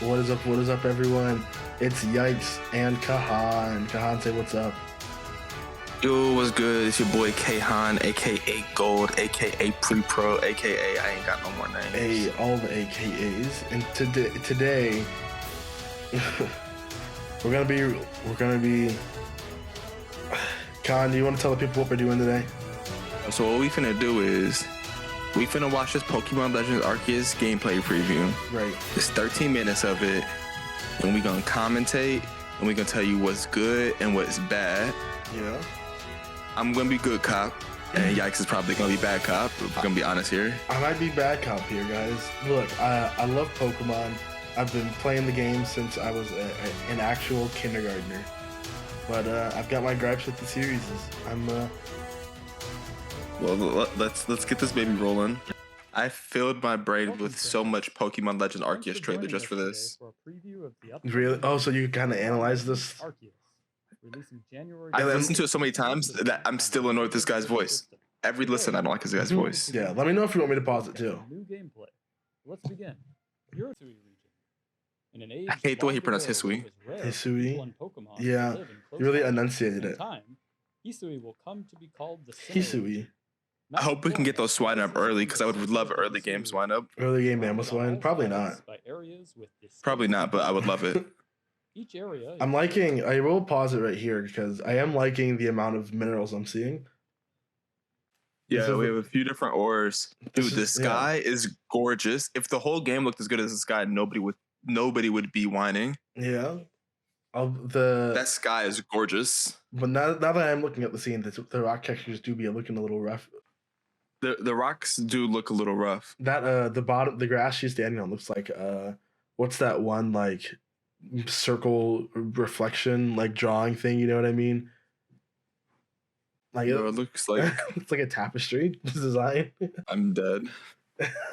What is up, everyone? It's Yikes and Kahan. Kahan, say what's up. Yo, what's good? It's your boy Kahan, aka Gold, aka Pre-Pro, aka I ain't got no more names. Hey, all the AKAs. And today we're gonna be. Kahan, do you want to tell the people what we're doing today? So what we finna do is we finna watch this Pokemon Legends Arceus gameplay preview. Right. It's 13 minutes of it, and we gonna commentate, and we gonna tell you what's good and what's bad. Yeah. I'm gonna be good cop, and Yikes is probably gonna be bad cop. If we're gonna be honest here. I might be bad cop here, guys. Look, I love Pokemon. I've been playing the game since I was an actual kindergartner. But I've got my gripes with the series. Well, let's get this baby rolling. I filled my brain with so much Pokemon Legends Arceus trailer just for this. Really? Oh, so you kind of analyze this? I listened to it so many times that I'm still annoyed with this guy's voice. Every listen, I don't like this guy's voice. Yeah, let me know if you want me to pause it too. New gameplay. Let's begin. Hisui region. In an age I hate the way he pronounced Hisui. Hisui? Yeah, you really enunciated it. Hisui will come to be called the Hisui. I hope we can get those swine up early because I would love an early game swine up. Early game mammal swine? Probably not. Probably not, but I would love it. Each area. I'm liking. I will pause it right here because I am liking the amount of minerals I'm seeing. Yeah, we have a few different ores. Dude, the sky is gorgeous. If the whole game looked as good as the sky, nobody would be whining. Yeah. That sky is gorgeous. But now that I'm looking at the scene, the rock textures do be looking a little rough. The rocks do look a little rough. That the grass she's standing on looks like what's that one like circle reflection like drawing thing? You know what I mean? Like it looks like it's like a tapestry design. I'm dead.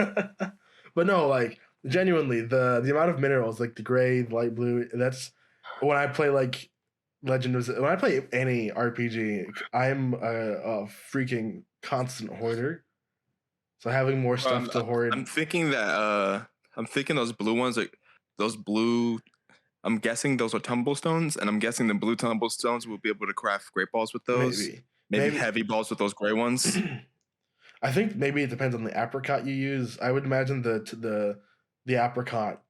But no, like genuinely, the amount of minerals, like the gray, the light blue, that's when I play like when I play any RPG, I'm a freaking constant hoarder. So having more stuff to hoard. I'm thinking those blue ones, like those blue. I'm guessing those are tumblestones, and I'm guessing the blue tumblestones will be able to craft great balls with those. Maybe heavy balls with those gray ones. I think maybe it depends on the apricot you use. I would imagine the apricot,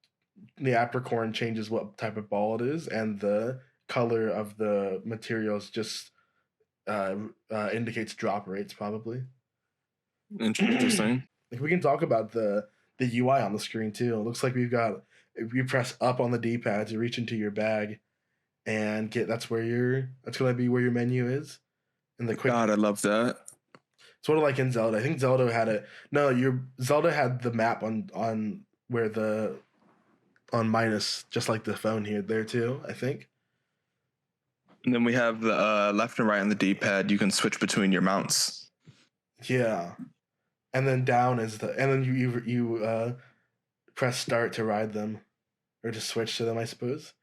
the apricorn changes what type of ball it is, and the color of the materials just indicates drop rates probably. Interesting. Like we can talk about the UI on the screen too. It looks like we've got, if you press up on the D-pad to reach into your bag and that's gonna be where your menu is. And the quick. God, I love that. Sort of like in Zelda. I think Zelda had Zelda had the map on where on minus, just like the phone here there too, I think. And then we have the left and right on the D-pad. You can switch between your mounts. Yeah. And then down is and then you press start to ride them or to switch to them, I suppose.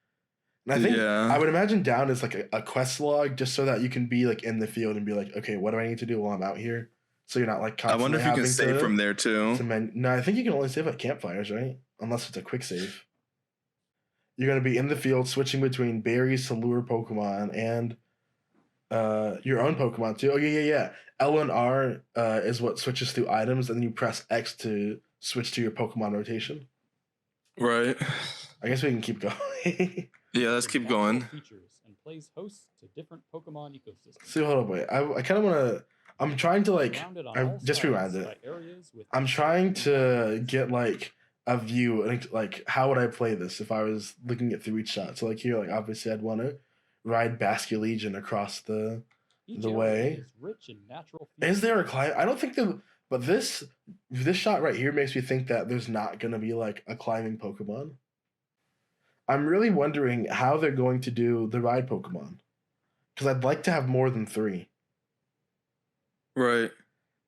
And I think I would imagine down is like a quest log, just so that you can be like in the field and be like, okay, what do I need to do while I'm out here? So you're not like constantly. I wonder if you can save from there too. No, I think you can only save at campfires, right? Unless it's a quick save. You're gonna be in the field switching between berries to lure Pokemon and your own Pokemon too. Oh yeah. L and R is what switches through items, and then you press X to switch to your Pokemon rotation. Right. I guess we can keep going. Yeah, let's keep going. Features and plays hosts to different Pokemon ecosystems. See, hold up, wait. I kind of want to. I'm trying to like. I just rewind it. I'm trying to get like a view, like how would I play this if I was looking at through each shot. So like here, like obviously I'd want to ride Basculegion across the way. Is rich in natural is there a climb? I don't think but this shot right here makes me think that there's not gonna be like a climbing Pokemon. I'm really wondering how they're going to do the ride Pokemon, because I'd like to have more than 3. Right.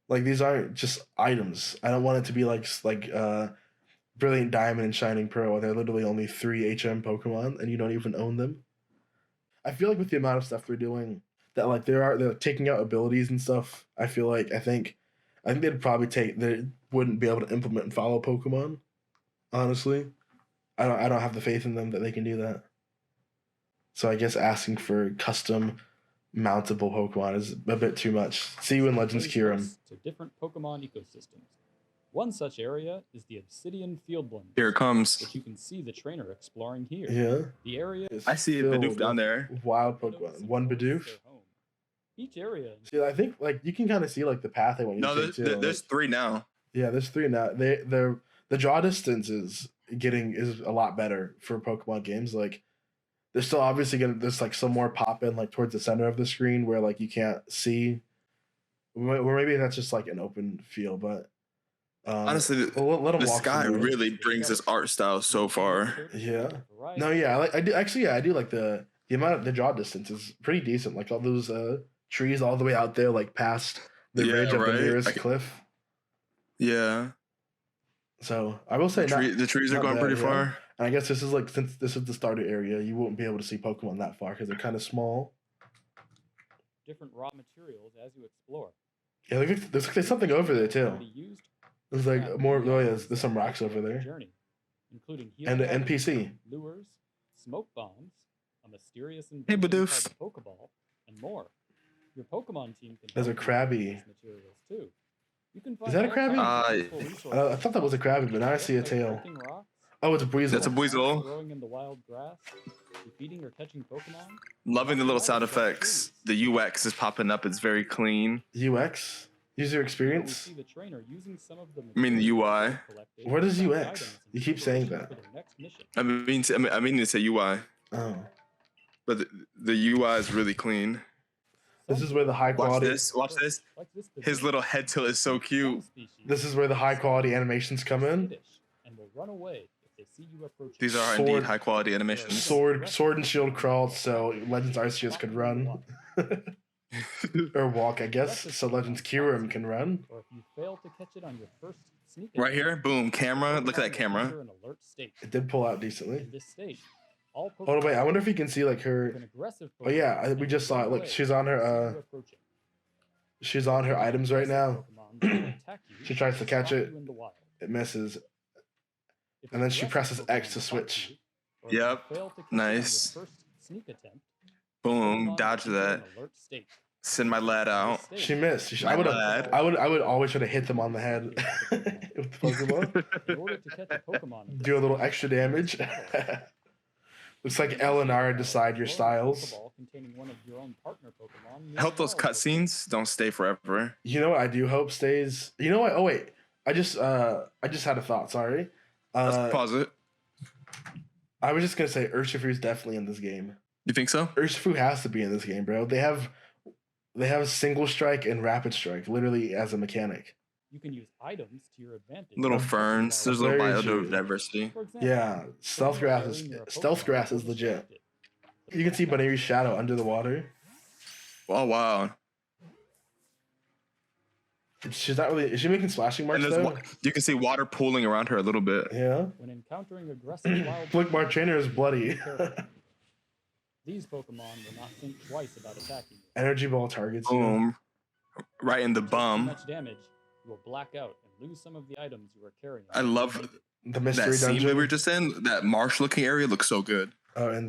Like these aren't just items. I don't want it to be like Brilliant Diamond and Shining Pearl. They're literally only 3 HM Pokemon, and you don't even own them. I feel like with the amount of stuff they're doing, that like they're taking out abilities and stuff. I think they'd probably they wouldn't be able to implement and follow Pokemon. Honestly, I don't have the faith in them that they can do that. So I guess asking for custom mountable Pokemon is a bit too much. See you in Legends Kyurem. To different Pokemon ecosystems. One such area is the Obsidian Fieldlands. Here it comes. Which you can see the trainer exploring here. Yeah. The area I see a Bidoof down there. Wild Pokemon. One Bidoof. Each area. See, I think like you can kind of see like the path they want you to take too. There's 3 now. Yeah, there's 3 now. The draw distance is a lot better for Pokemon games. Like there's still obviously there's like some more pop in like towards the center of the screen where like you can't see. Or maybe that's just like an open field, but honestly, let them the walk sky through. really brings this art style so far. Yeah. No, yeah, I do actually. Yeah, I do like the amount of the draw distance is pretty decent. Like all those trees all the way out there, like past the ridge of the nearest cliff. Yeah. So I will say the trees are going pretty far. And I guess this is like since this is the starter area, you won't be able to see Pokemon that far because they're kind of small. Different raw materials as you explore. Yeah, there's something over there too. There's like more. Oh yeah, there's some rocks over there. Journey, including and an NPC. Lures, smoke bombs, a mysterious Bidoof. Pokeball, and more. Your Pokemon team can. There's a Krabby. Materials too. You can find is that a Krabby? I thought that was a Krabby, but now I see a tail. Oh, it's a Buizel. That's a Buizel. Growing in the wild grass, defeating or catching Pokemon. Loving the little sound effects. The UX is popping up. It's very clean. UX? User experience? I mean the UI. What is UX? You keep saying that. I mean to say UI. Oh. But the UI is really clean. This is where the high quality. Watch this. His little head tilt is so cute. This is where the high quality animations come in. These are indeed high quality animations. Sword and shield crawled so Legends Arceus could run. Or walk, I guess, so Legends Kyurem can run. Right here, boom, camera. Look at that camera. It did pull out decently. Oh wait, I wonder if you can see like her. Oh yeah, we just saw it. Look, she's on her items right now. She tries to catch it. It misses. And then she presses X to switch. Yep. Nice. Boom, dodge that. Send my lad out. She missed. I would always try to hit them on the head with the Pokemon. Do a little extra damage. Looks like L and R decide your styles. I hope those cutscenes don't stay forever. You know what I do hope stays? You know what? Oh wait, I just had a thought. Sorry. Let's pause it. I was just gonna say Urshifu's definitely in this game. You think so? Urshifu has to be in this game, bro. They have single strike and rapid strike, literally as a mechanic. You can use items to your advantage. Little ferns. There's a little biodiversity. Yeah, stealth grass is legit. You can see Baneri's shadow under the water. Oh wow. She's not really. Is she making splashing marks though? You can see water pooling around her a little bit. Yeah. When encountering aggressive wild. Look, my trainer is bloody. These Pokemon will not think twice about attacking you. Energy ball targets. Boom. Right in the bum. Much damage, you will black out and lose some of the items you are carrying. I love the mystery that dungeon scene we were just in. That marsh-looking area looks so good. Oh, and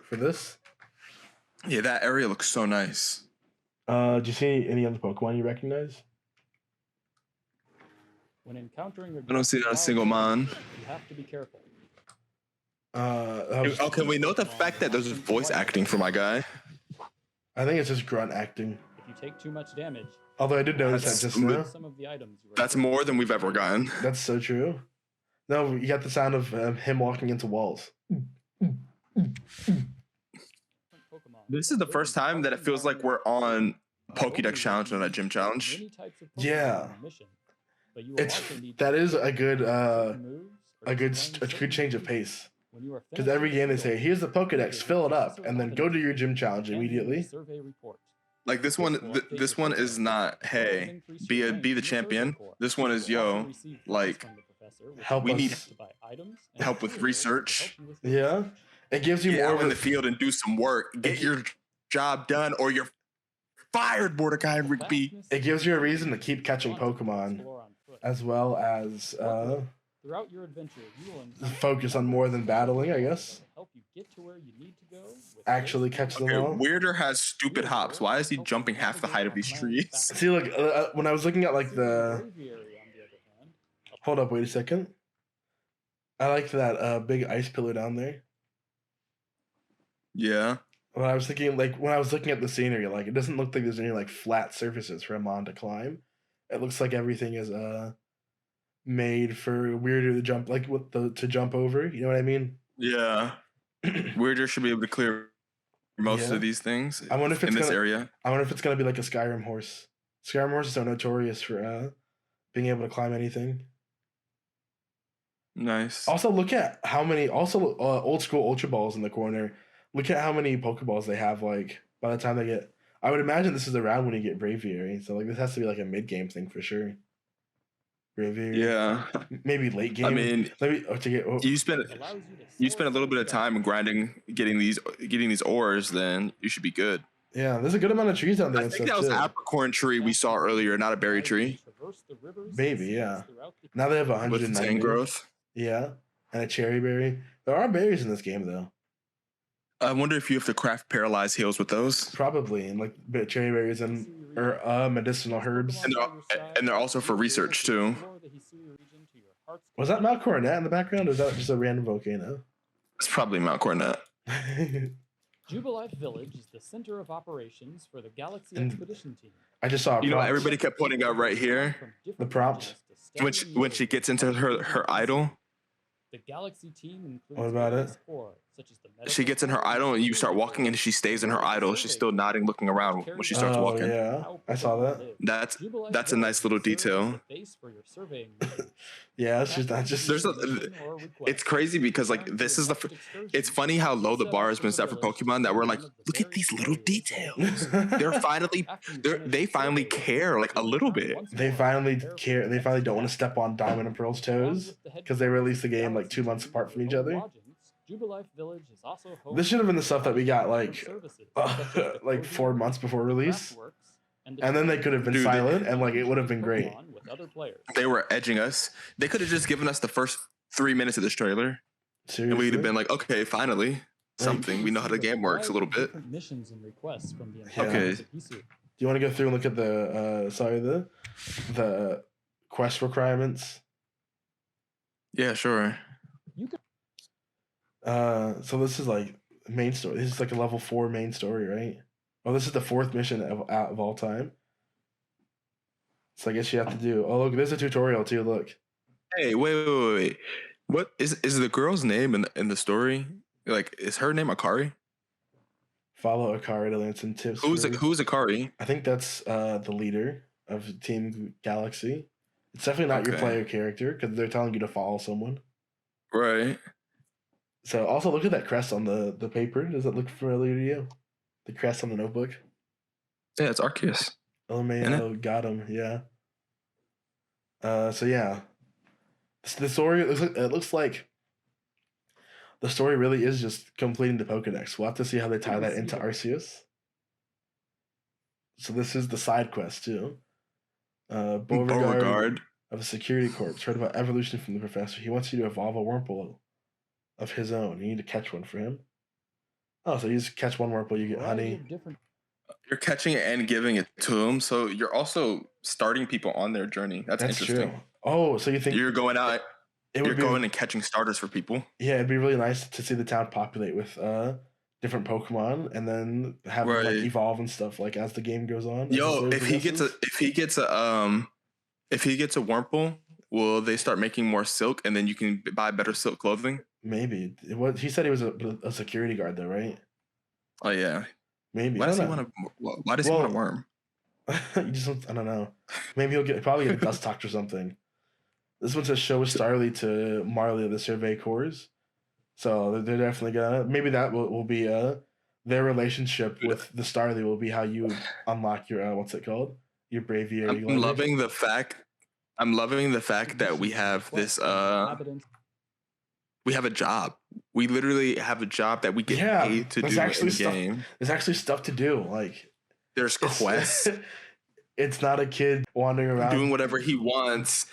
for this? Yeah, that area looks so nice. Do you see any other Pokemon you recognize? When encountering I don't see not a single mon. You have to be careful. Okay, we know the fact that there's voice acting for my guy. I think it's just grunt acting. If you take too much damage. Although I did notice that just now. Some of the items That's more than we've ever gotten. That's so true. No, you got the sound of him walking into walls. This is the first time that it feels like we're on Pokédex challenge and a gym challenge. Yeah. That is a good change of pace. Because every game they say, here's the Pokedex, fill it up, and then go to your gym challenge immediately. Like this one, this one is not, hey, be the champion. This one is, yo, like, we need help with research. Yeah, it gives you more more in the field and do some work. Get your job done, or you're fired, Mordecai and Rigby. It gives you a reason to keep catching Pokemon, as well as Throughout your adventure, you will focus on more than battling, I guess. help you get to where you need to go. Actually catch them all. Weirder has stupid hops. Why is he jumping half the height of these trees? See, look, when I was looking at like the... Hold up, wait a second. I like that big ice pillar down there. Yeah. When I was thinking, like, when I was looking at the scenery, like, it doesn't look like there's any, like, flat surfaces for him on to climb. It looks like everything is, made for Weirder to jump, like, to jump over. You know what I mean? Yeah. Weirder should be able to clear most of these things I wonder if it's in this area. I wonder if it's going to be like a Skyrim horse. Skyrim horses are notorious for, being able to climb anything. Nice. Also, look at how many, old school Ultra Balls in the corner. Look at how many Pokeballs they have, like, by the time they get... I would imagine this is around when you get Braviary, so, like, this has to be, like, a mid-game thing for sure. Braviary. Yeah. Maybe late game. I mean, you spend a little bit of time grinding, getting these ores, then you should be good. Yeah, there's a good amount of trees down there. I think that was an apricorn tree we saw earlier, not a berry tree. Maybe, yeah. Now they have 190 growth. Yeah, and a cherry berry. There are berries in this game, though. I wonder if you have to craft paralyzed heals with those. Probably, and like cherry berries and medicinal herbs. And they're also for research too. Was that Mount Coronet in the background, or is that just a random volcano? It's probably Mount Coronet. Jubilife Village is the center of operations for the Galaxy Expedition Team. I just saw. Everybody kept pointing out right here. The prompt. When she gets into her idol. The Galaxy team includes what about it? Such as the she gets in her idol and you start walking and she stays in her idol. She's still nodding, looking around when she starts walking. Yeah, I saw that. That's a nice little detail. Yeah, it's just it's crazy because like this is it's funny how low the bar has been set for Pokemon that we're like, look at these little details. They finally care like a little bit. They finally care. They finally don't want to step on Diamond and Pearl's toes because they released the game like 2 months apart from each other. This should have been the stuff that we got like 4 months before release, and then they could have been silent, and like it would have been great. They were edging us. They could have just given us the first 3 minutes of this trailer, seriously? And we'd have been like, okay, finally something. We know how the game works a little bit. Okay. Do you want to go through and look at the quest requirements? Yeah, sure. So this is like main story. This is like a level 4 main story, right? Oh, this is the 4th mission of all time. So I guess you have to do. Oh, look, there's a tutorial too. Look. Hey, wait. What is the girl's name in the story? Like, is her name Akari? Follow Akari to learn some tips. Who's Akari? I think that's the leader of Team Galaxy. It's definitely not your player character because they're telling you to follow someone. Right. So also look at that crest on the paper. Does it look familiar to you? The crest on the notebook. Yeah, it's Arceus. LMAO got him. Yeah. So yeah, the story it looks like the story really is just completing the Pokedex. We'll have to see how they tie that into Arceus. So this is the side quest too. Beauregard of the Security Corps heard about evolution from the professor. He wants you to evolve a Wurmple of his own. You need to catch one for him. Oh, so you just catch one Wurmple, you get honey. You're catching it and giving it to them, so you're also starting people on their journey. That's interesting. True. Oh, so you think you're going out? You're going and catching starters for people. Yeah, it'd be really nice to see the town populate with different Pokemon, and then have them like evolve and stuff like as the game goes on. Yo, if he gets a Wurmple, will they start making more silk, and then you can buy better silk clothing? Maybe. He said he was a security guard though, right? Oh yeah. Maybe. Why does he want a worm? I don't know. Maybe he'll probably get a dust tox or something. This one says show Starly to Marley of the Survey Corps. So they're definitely gonna. Maybe that will be their relationship with the Starly will be how you unlock your what's it called? Your Braviary. I'm loving the fact that we have this we have a job. We literally have a job that we get paid to do in the game. There's actually stuff to do. Like there's quests. It's not a kid wandering around doing whatever he wants.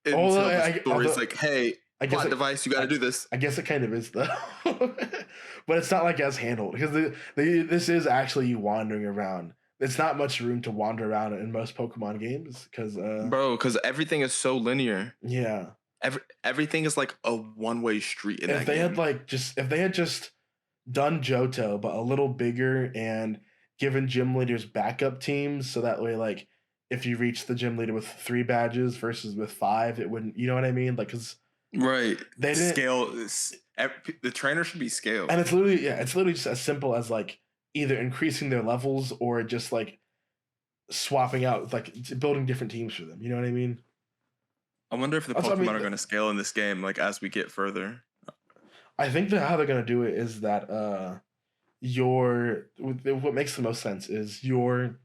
Until the story's like, hey, plot device, you got to do this. I guess it kind of is though, but it's not like as handled because this is actually you wandering around. It's not much room to wander around in most Pokemon games because everything is so linear. Yeah, everything is like a one-way street. If they had just done Johto but a little bigger and given gym leaders backup teams, so that way like if you reach the gym leader with 3 badges versus with 5, it wouldn't. You know what I mean? Like because. Right. They didn't scale. The trainer should be scaled. And it's literally just as simple as like either increasing their levels or just like swapping out, like building different teams for them. You know what I mean? I wonder if the Pokemon are going to scale in this game, like as we get further. I think that how they're going to do it is that what makes the most sense is you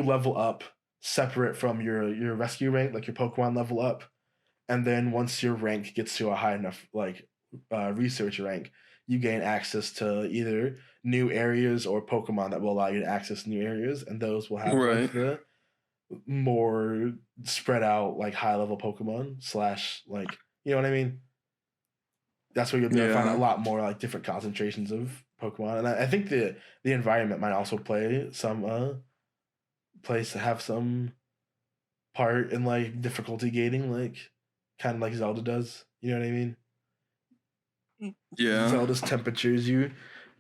level up separate from your rescue rank, like your Pokemon level up. And then once your rank gets to a high enough like research rank, you gain access to either new areas or Pokemon that will allow you to access new areas, and those will have like the more spread out like high level Pokemon / like you know what I mean. That's where you'll be able to find a lot more like different concentrations of Pokemon, and I think the environment might also play some place to have some part in like difficulty gating, like. Kind of like Zelda does. You know what I mean? Yeah. Zelda's temperatures you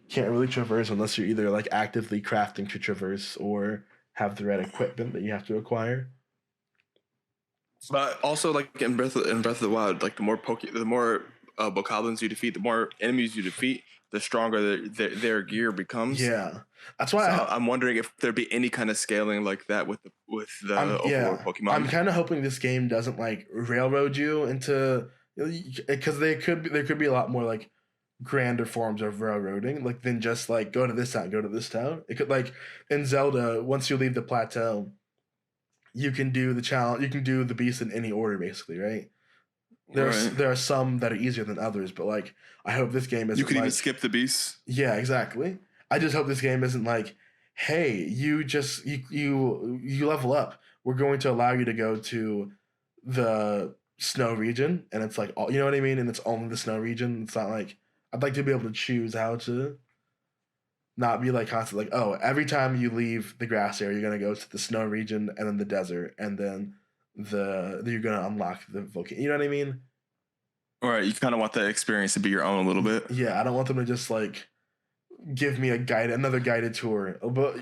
can't really traverse unless you're either like actively crafting to traverse or have the right equipment that you have to acquire. But also like in Breath of the Wild, like the more bokoblins you defeat, the more enemies you defeat, the stronger their gear becomes. Yeah. That's why I'm wondering if there'd be any kind of scaling like that with the overworld Pokemon. I'm kind of hoping this game doesn't like railroad you into because there could be a lot more like grander forms of railroading like than just like go to this town. It could like in Zelda once you leave the plateau, you can do the challenge. You can do the beast in any order basically, right? There are some that are easier than others, but like I hope this game isn't. You can even skip the beasts. Yeah, exactly. I just hope this game isn't like, hey, you level up. We're going to allow you to go to the snow region, and it's like, you know what I mean? And it's only the snow region. It's not like I'd like to be able to choose how to not be like constantly like, oh, every time you leave the grass area, you're gonna go to the snow region and then the desert, and then you're gonna unlock the volcano. You know what I mean? All right, you kind of want that experience to be your own a little bit. Yeah, I don't want them to just like. Give me another guided tour, but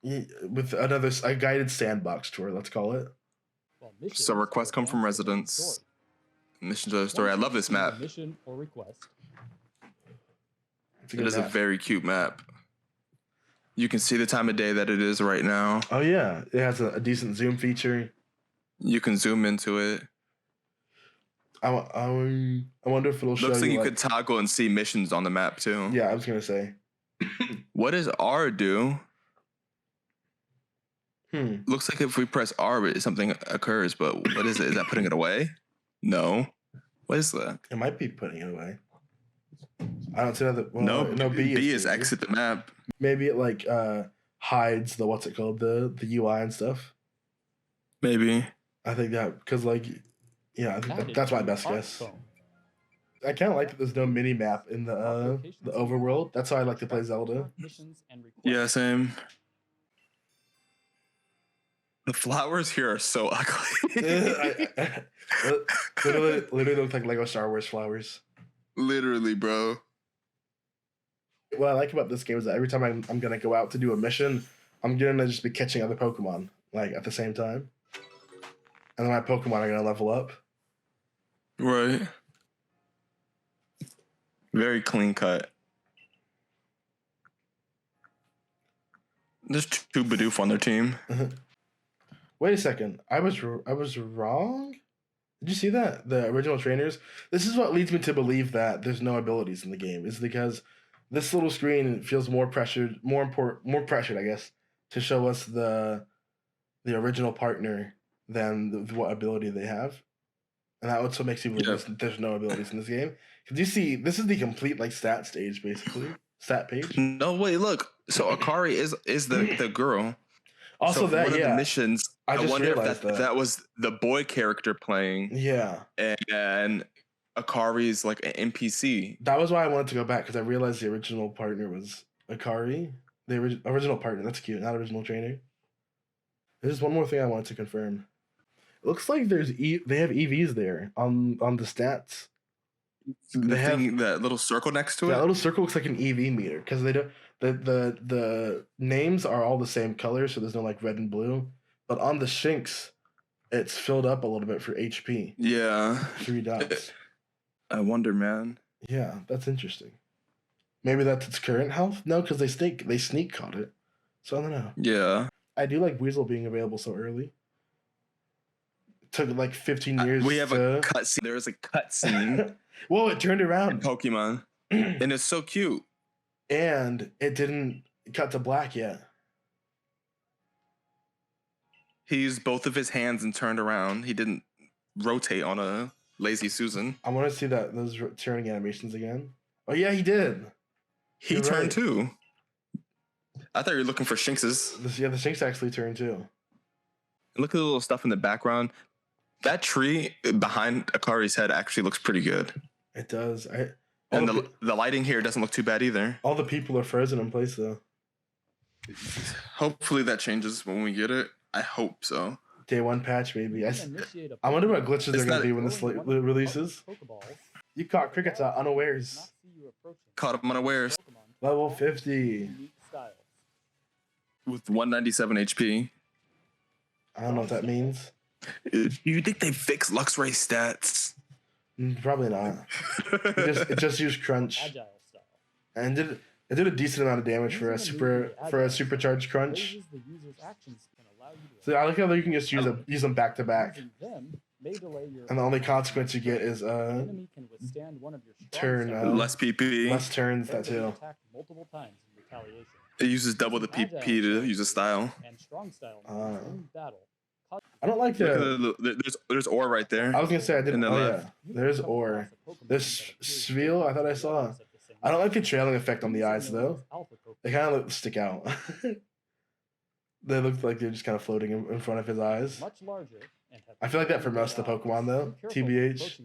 with a guided sandbox tour, let's call it. So requests come from residents. Mission to the story. I love this map. Mission or request. It is a very cute map. You can see the time of day that it is right now. Oh yeah, it has a decent zoom feature. You can zoom into it. I wonder if it'll show. Looks like you could toggle and see missions on the map too. Yeah, I was gonna say. What does R do? Looks like if we press R, something occurs, but what is it? Is that putting it away? No. What is that? It might be putting it away. I don't see that. Well, no, B is exit the map. Maybe it like hides the what's it called the UI and stuff. Maybe. I think that because like yeah, I think that's my best guess. I kind of like that there's no mini map in the overworld. That's how I like to play Zelda. Yeah, same. The flowers here are so ugly. literally look like Lego Star Wars flowers. Literally, bro. What I like about this game is that every time I'm gonna go out to do a mission, I'm gonna just be catching other Pokemon like at the same time, and then my Pokemon are gonna level up. Right. Very clean cut. There's 2 Bidoof on their team. Wait a second. I was wrong? Did you see that? The original trainers? This is what leads me to believe that there's no abilities in the game. Is because this little screen feels more pressured, more pressured, I guess, to show us the original partner than what ability they have. And that also makes you believe there's no abilities in this game. Because you see, this is the complete like stat stage, basically. Stat page. No, wait, look. So Akari is the girl. Also, so that one of the missions, I just wonder if realized that was the boy character playing. Yeah. And Akari's like an NPC. That was why I wanted to go back, because I realized the original partner was Akari. The original partner. That's cute. Not original trainer. There's one more thing I wanted to confirm. It looks like they have EVs there on the stats. That little circle next to it. That little circle looks like an EV meter, because they don't. The names are all the same color, so there's no like red and blue. But on the Shinx, it's filled up a little bit for HP. Yeah. 3 dots. I wonder, man. Yeah, that's interesting. Maybe that's its current health? No, because they sneak caught it. So I don't know. Yeah. I do like Weasel being available so early. It took like 15 years. We have a cutscene. There's a cutscene. Whoa, it turned around. In Pokemon. And it's so cute. And it didn't cut to black yet. He used both of his hands and turned around. He didn't rotate on a lazy Susan. I want to see those turning animations again. Oh yeah, he did. He turned too. I thought you were looking for Shinx's. The Shinx actually turned too. Look at the little stuff in the background. That tree behind Akari's head actually looks pretty good. It does. And the lighting here doesn't look too bad either. All the people are frozen in place though. Hopefully that changes when we get it. I hope so. Day 1 patch, maybe. I wonder what glitches they're going to be when this releases. You caught crickets out unawares. Caught him unawares. Level 50. With 197 HP. I don't know what that means. You think they fixed Luxray stats? Probably not. It just used crunch. And it did a decent amount of damage for a supercharged crunch. So I like how you can just use them back to back. And the only consequence you get is turn less PP. Less turns, that too. It uses double the PP to use a style. I don't like there's ore right there. I was gonna say I didn't. Oh yeah, there's ore. This Sveal I thought I saw. I don't like the trailing effect on the eyes though. They kind of stick out. They look like they're just kind of floating in front of his eyes. I feel like that for most of the Pokemon though. TBH.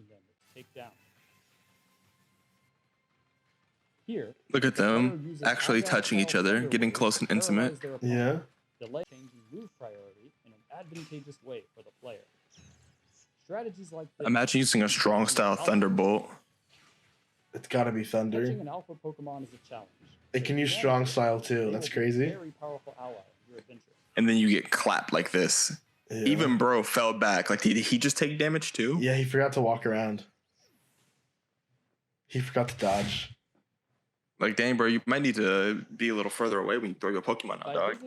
Look at them actually touching each other, getting close and intimate. Yeah. Advantageous way for the player. Strategies like this. Imagine using a strong style Thunderbolt. It's gotta be Thunder. Catching an alpha Pokemon is a challenge. It can use strong style too. That's crazy. Very powerful ally in your adventure. And then you get clapped like this. Yeah. Even bro fell back. Like did he just take damage too? Yeah, he forgot to walk around. He forgot to dodge. Like, dang, bro, you might need to be a little further away when you throw your Pokemon out, dog.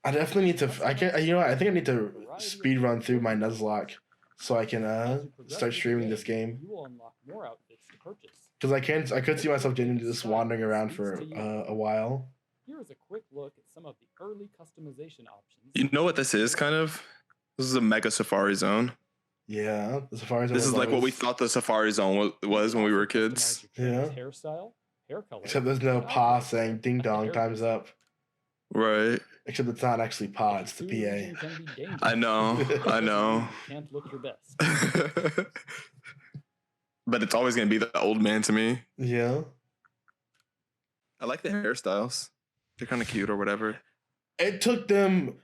I definitely need to. I think I need to speed run through my Nuzlocke so I can start streaming this game. Because I could see myself getting into just wandering around for a while. Here is a quick look at some of the early customization options. You know what this is, kind of? This is a Mega Safari Zone. Yeah, the Safari Zone. This is like what we thought the Safari Zone was when we were kids. Yeah. Hair color. Except there's no paw saying ding dong, time's up. Right. Except it's not actually paw, it's the PA. I know. Can't look your best. But it's always going to be the old man to me. Yeah. I like the hairstyles. They're kind of cute or whatever. It took them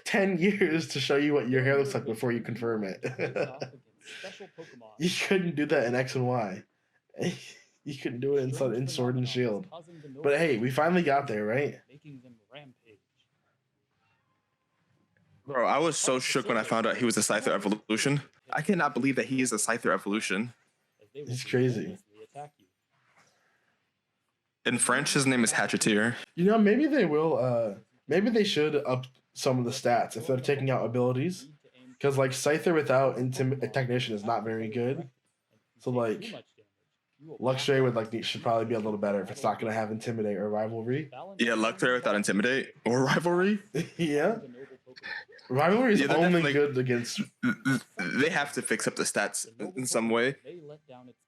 10 years to show you what your hair looks like before you confirm it. You couldn't do that in X and Y. You couldn't do it in Sword and Shield. But hey, we finally got there, right? Bro, I was so shook when I found out he was a Scyther Evolution. I cannot believe that he is a Scyther Evolution. He's crazy. In French, his name is Hatcheteer. You know, maybe they will, maybe they should up some of the stats if they're taking out abilities. Because, like, Scyther without Technician is not very good. So, like, Luxray should probably be a little better if it's not going to have Intimidate or Rivalry. Yeah, Luxray without Intimidate or Rivalry. Yeah. Rivalry is only good against... They have to fix up the stats in some way.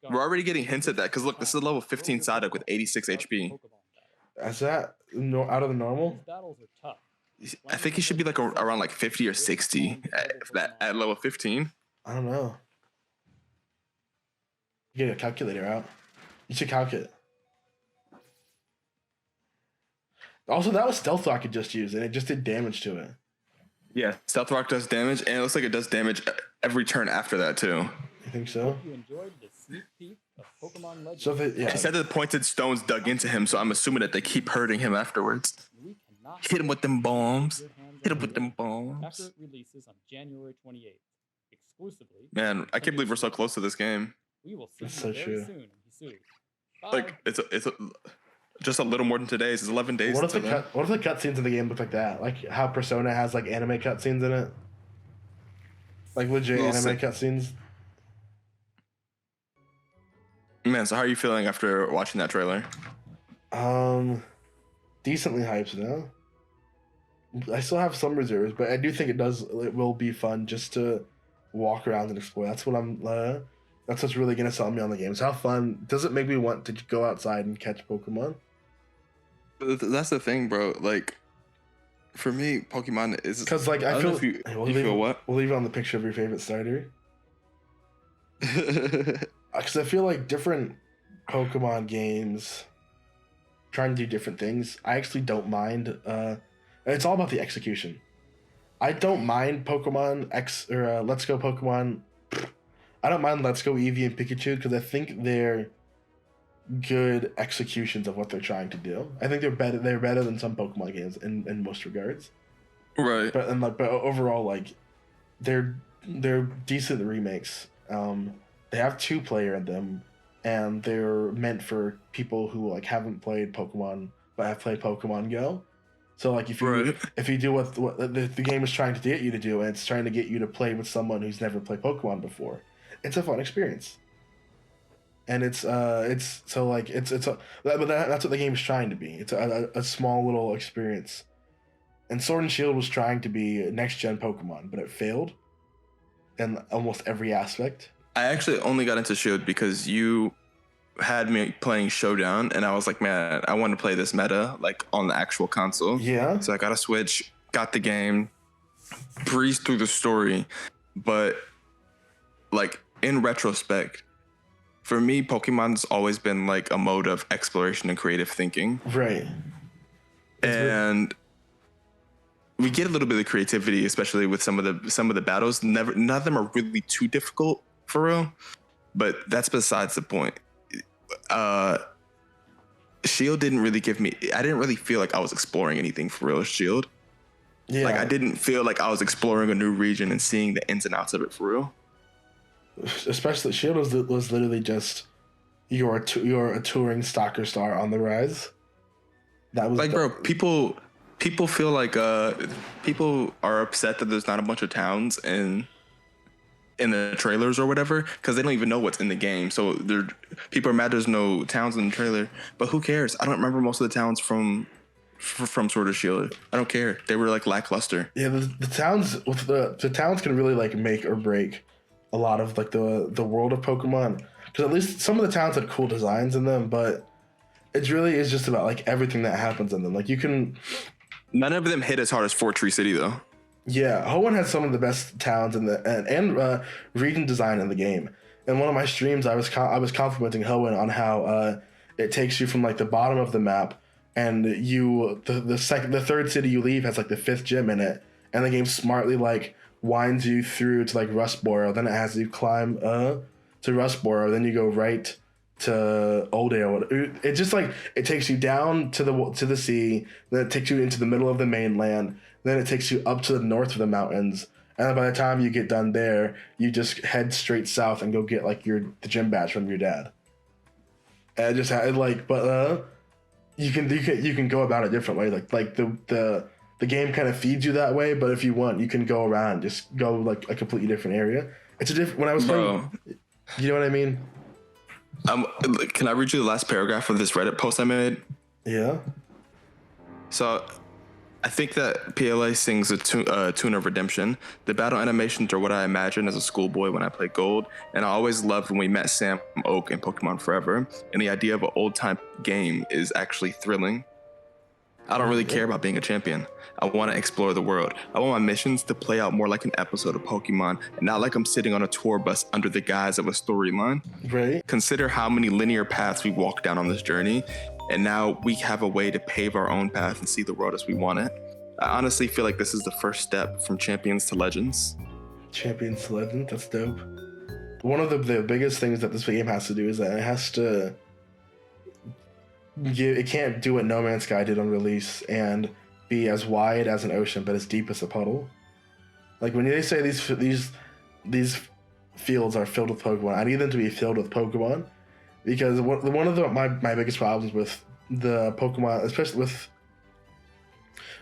We're already getting hints at that, because look, this is a level 15 Psyduck with 86 HP. Is that out of the normal? I think he should be like around like 50 or 60 at level 15. I don't know. Get a calculator out. You should calculate. Also, that was Stealth Rock could just use, and it just did damage to it. Yeah, Stealth Rock does damage, and it looks like it does damage every turn after that too. You think so? You enjoyed the sneak peek of Pokemon Legends. So He said that the pointed stones dug into him, so I'm assuming that they keep hurting him afterwards. Hit him with them bombs. Hit him with them bombs. After it releases on January 28th, exclusively. Man, I can't believe we're so close to this game. We will see That's you so very true. soon. Hisui. Like it's just a little more than today's. It's 11 days. What if the cutscenes in the game look like that? Like how Persona has like anime cutscenes in it, like legit anime cutscenes. Man, so how are you feeling after watching that trailer? Decently hyped now. I still have some reserves, but I do think it will be fun just to walk around and explore. That's what that's what's really gonna sell me on the game. So how fun does it make me want to go outside and catch Pokemon? That's the thing, bro. Like, for me, Pokemon is because like I feel. You feel what? We'll leave it on the picture of your favorite starter. Because I feel like different Pokemon games trying to do different things. I actually don't mind. It's all about the execution. I don't mind Pokemon X or Let's Go Pokemon. I don't mind Let's Go Eevee and Pikachu because I think they're good executions of what they're trying to do. I think they're better. They're better than some Pokemon games in most regards. Right. But overall, like they're decent remakes. They have 2-player in them, and they're meant for people who like haven't played Pokemon but have played Pokemon Go. So like if you do what the game is trying to get you to do, and it's trying to get you to play with someone who's never played Pokemon before, it's a fun experience. And that's what the game is trying to be. It's a small little experience. And Sword and Shield was trying to be next gen Pokemon, but it failed in almost every aspect. I actually only got into Shield because you had me playing Showdown, and I was like, man, I want to play this meta like on the actual console. Yeah. So I got a Switch, got the game, breezed through the story, but like in retrospect, for me, Pokemon's always been like a mode of exploration and creative thinking. Right. And we get a little bit of creativity, especially with some of the battles. None of them are really too difficult for real, but that's besides the point. Shield didn't really give me. I didn't really feel like I was exploring anything for real. Shield. Yeah. Like I didn't feel like I was exploring a new region and seeing the ins and outs of it for real. Especially Shield was literally just you're a touring stalker star on the rise. That was like, bro. People feel like people are upset that there's not a bunch of towns in the trailers or whatever because they don't even know what's in the game. So people are mad there's no towns in the trailer. But who cares? I don't remember most of the towns from Sword of Shield. I don't care. They were like lackluster. Yeah, the towns with the towns can really like make or break a lot of like the world of Pokemon, because at least some of the towns had cool designs in them, but it really is just about like everything that happens in them. Like you can. None of them hit as hard as Fort Tree City though. Yeah, Hoenn has some of the best towns in the and region design in the game. In one of my streams, I was complimenting Hoenn on how it takes you from like the bottom of the map, and the third city you leave has like the 5th gym in it, and the game smartly like winds you through to like Rustboro. Then it has you climb to Rustboro. Then you go right to Oldale. It just like it takes you down to the sea. Then it takes you into the middle of the mainland. Then it takes you up to the north of the mountains. And then by the time you get done there, you just head straight south and go get like the gym badge from your dad. And I just had like, but you can go about it differently. Like the game kind of feeds you that way, but if you want, you can go around, just go like a completely different area. It's a different. When I was playing, you know what I mean? Can I read you the last paragraph of this Reddit post I made? Yeah. So, I think that PLA sings a tune of redemption. The battle animations are what I imagined as a schoolboy when I played Gold, and I always loved when we met Sam Oak in Pokemon Forever. And the idea of an old-time game is actually thrilling. I don't really care about being a champion. I want to explore the world. I want my missions to play out more like an episode of Pokemon and not like I'm sitting on a tour bus under the guise of a storyline. Right. Consider how many linear paths we walked down on this journey, and now we have a way to pave our own path and see the world as we want it. I honestly feel like this is the first step from Champions to Legends. Champions to Legends? That's dope. One of the biggest things that this game has to do is that it has to... It can't do what No Man's Sky did on release and be as wide as an ocean but as deep as a puddle. Like when they say these fields are filled with Pokemon, I need them to be filled with Pokemon, because one of my biggest problems with the Pokemon, especially with...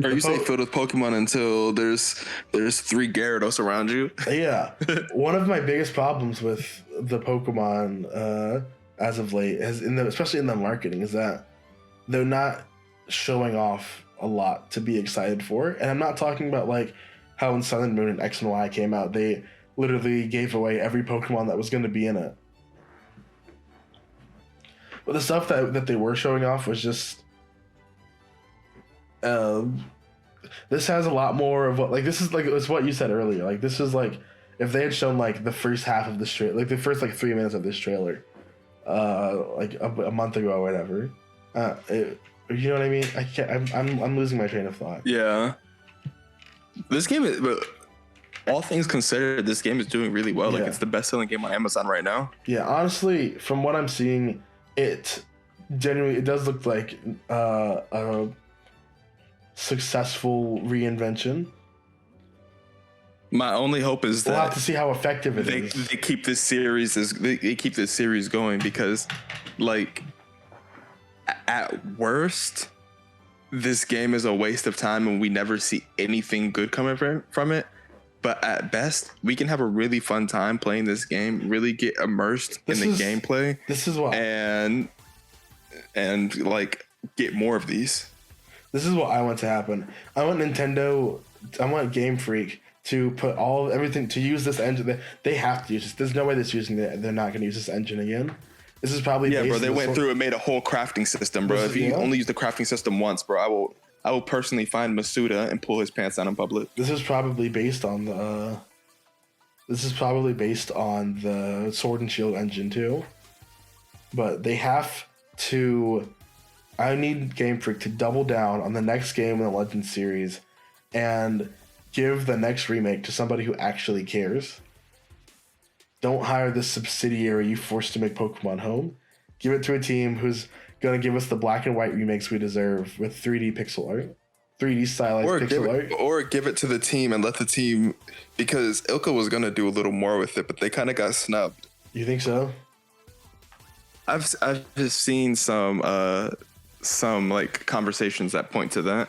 Or you say filled with Pokemon until there's 3 Gyarados around you. Yeah. One of my biggest problems with the Pokemon as of late, especially in the marketing, is that they're not showing off a lot to be excited for. And I'm not talking about like how in Sun and Moon and X and Y came out, they literally gave away every Pokemon that was going to be in it. But the stuff that they were showing off was just... this has a lot more of what, like, this is like, it's what you said earlier. Like, this is like, if they had shown like the first half of this trailer, like the first like 3 minutes of this trailer, like a month ago or whatever, you know what I mean? I can't. I'm losing my train of thought. Yeah. This game is, but all things considered, this game is doing really well. Like, it's the best-selling game on Amazon right now. Yeah, honestly, from what I'm seeing, it does look like a successful reinvention. My only hope is that we'll have to see how effective it is. They keep this series going, because, like, at worst, this game is a waste of time and we never see anything good coming from it. But at best, we can have a really fun time playing this game, really get immersed in the gameplay. This is what and like get more of these. This is what I want to happen. I want Game Freak to put everything to use this engine. They have to use this. There's no way they're not going to use this engine again. This is probably bro. They went through and made a whole crafting system, bro. If you only use the crafting system once, bro, I will personally find Masuda and pull his pants down in public. This is probably based on the Sword and Shield engine too. But they have to. I need Game Freak to double down on the next game in the Legends series and give the next remake to somebody who actually cares. Don't hire this subsidiary you forced to make Pokemon Home. Give it to a team who's going to give us the black and white remakes we deserve with 3D pixel art. 3D stylized pixel art. Or give it to the team and let the team... Because Ilka was going to do a little more with it, but they kind of got snubbed. You think so? I've just seen some like conversations that point to that.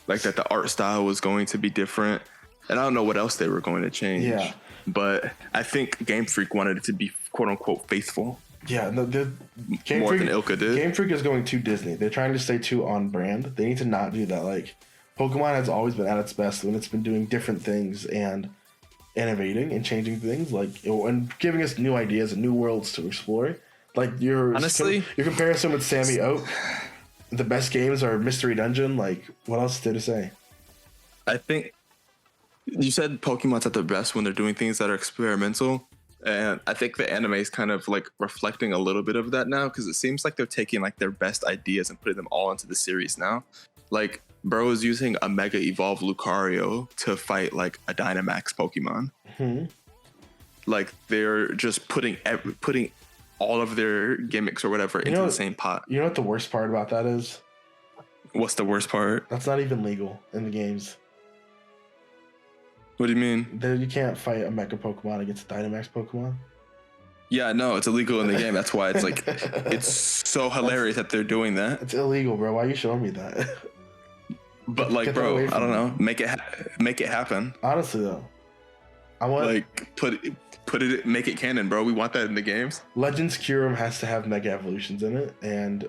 Like that the art style was going to be different. And I don't know what else they were going to change. Yeah. But I think Game Freak wanted it to be quote unquote faithful. Yeah, more than Ilka did. Game Freak is going too Disney. They're trying to stay too on brand. They need to not do that. Like, Pokemon has always been at its best when it's been doing different things and innovating and changing things, like, and giving us new ideas and new worlds to explore. Like, your comparison with Sammy Oak, the best games are Mystery Dungeon. Like, what else is there to say? I think you said Pokemon's at their best when they're doing things that are experimental. And I think the anime is kind of like reflecting a little bit of that now, because it seems like they're taking like their best ideas and putting them all into the series now. Like, bro is using a Mega Evolved Lucario to fight like a Dynamax Pokemon. Mm-hmm. Like, they're just putting all of their gimmicks or whatever into the same pot. You know what the worst part about that is? What's the worst part? That's not even legal in the games. What do you mean? You can't fight a Mega Pokemon against a Dynamax Pokemon. Yeah, no, it's illegal in the game. That's why it's like, it's so hilarious that they're doing that. It's illegal, bro. Why are you showing me that? But like, bro, I don't know. Make it happen. Honestly, though, I want like put it, make it canon, bro. We want that in the games. Legends Kyurem has to have Mega Evolutions in it, and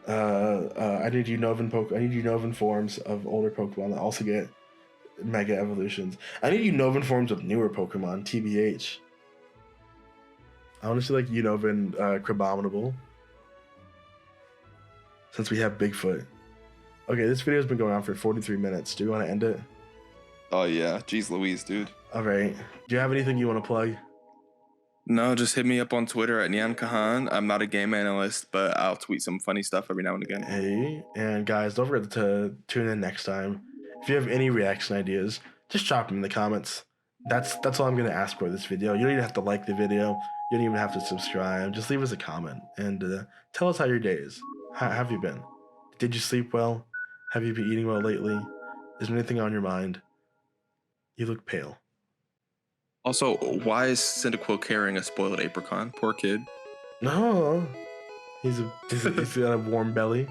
I need Unova forms of older Pokemon that also get Mega Evolutions. I need Unova forms of newer Pokemon, TBH. I want to see like Unova Crabominable, since we have Bigfoot. Okay, this video's been going on for 43 minutes. Do you want to end it? Oh yeah, jeez Louise, dude. All right. Do you have anything you want to plug? No, just hit me up on Twitter at Kahan. I'm not a game analyst, but I'll tweet some funny stuff every now and again. Hey, and guys, don't forget to tune in next time. If you have any reaction ideas, just drop them in the comments. That's all I'm gonna ask for this video. You don't even have to like the video. You don't even have to subscribe. Just leave us a comment and tell us how your day is. How have you been? Did you sleep well? Have you been eating well lately? Is there anything on your mind? You look pale. Also, why is Cyndaquil carrying a spoiled apricot? Poor kid. No, he's got a warm belly.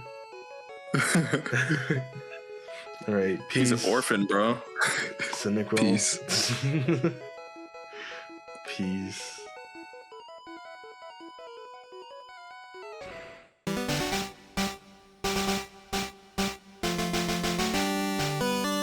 All right, peace. He's an orphan, bro. Cynical. Peace. Peace.